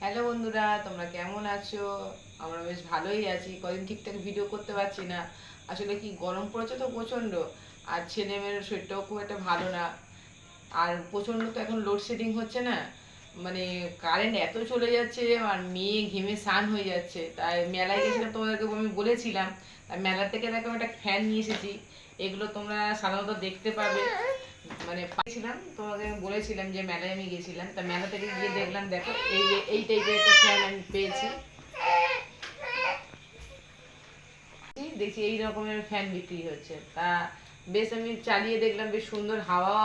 Hello বন্ধুরা, তোমরা কেমন আছো? আমরা বেশ ভালোই আছি। কদিন ঠিকঠাক ভিডিও করতে পারছি না। আসলে কি গরম পড়েছে তো প্রচণ্ড, আর ছেলে মেয়ের শরীরটাও খুব একটা ভালো না। আর প্রচণ্ড তো এখন লোডশেডিং হচ্ছে না, মানে কারেন্ট এত চলে যাচ্ছে, আর মেয়ে ঘেমে স্নান হয়ে যাচ্ছে। তাই মেলায় গেছিলাম, তোমাদেরকে আমি বলেছিলাম। তাই মেলা থেকে দেখো একটা ফ্যান নিয়ে এসেছি। এগুলো তোমরা সাধারণত দেখতে পাবে, মানে পাইছিলাম। তোমাকে আমি বলেছিলাম যে মেলায় আমি গেছিলাম, তা মেলা থেকে গিয়ে দেখলাম, দেখো এই টাইপের একটা ফ্যান আমি পেয়েছি। দেখছি এই রকমের ফ্যান বিক্রি হচ্ছে। তা বেশ আমি চালিয়ে দেখলাম, বেশ সুন্দর হাওয়া।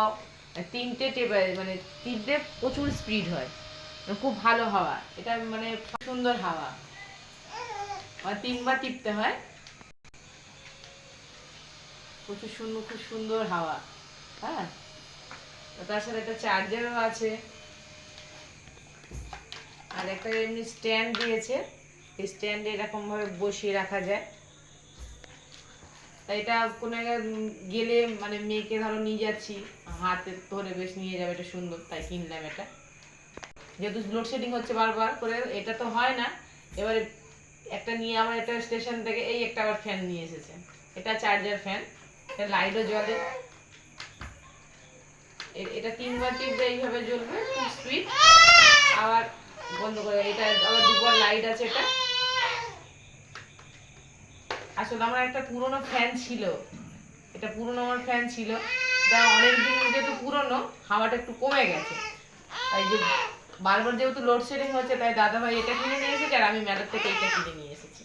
তিনটে টেপার, মানে তিনটে প্রচুর স্পিড হয়, মানে খুব ভালো হাওয়া এটা, মানে সুন্দর হাওয়া। মানে তিনবার টিপতে হয়, প্রচুর সুন্দর, খুব সুন্দর হাওয়া। হ্যাঁ, তার সাথে একটা চার্জারও আছে, আর একটা এমনি স্ট্যান্ড দিয়েছে। এই স্ট্যান্ডে এরকম ভাবে বসিয়ে রাখা যায়। তাই এটা কোনো জায়গায় গেলে, মানে মেয়েকে ধরো নিয়ে যাচ্ছি, হাতে ধরে বেশ নিয়ে যাবে, এটা সুন্দর, তাই কিনলাম এটা। যেহেতু লোডশেডিং হচ্ছে বারবার করে, এটা তো হয় না। এবারে একটা নিয়ে আবার একটা স্টেশন থেকে এই একটা আবার ফ্যান নিয়ে এসেছে। এটা চার্জার ফ্যান, এটা লাইটও জ্বলে। এটা তিনবার টিপলে এইভাবে জ্বলবে, খুব স্পিড। আবার বন্ধ করে, এটা আবার দুবার লাইট আছে এটা। আসলে আমার একটা পুরনো ফ্যান ছিল, এটা পুরনো আমার ফ্যান ছিল। তা অনেকদিন যেহেতু পুরনো, হাওয়াটা একটু কমে গেছে। তাই বারবার যেহেতু লোডশেডিং হচ্ছে, তাই দাদা ভাই এটা কিনে নিয়ে এসেছে, আর আমি মেলার থেকে এটা কিনে নিয়ে এসেছি।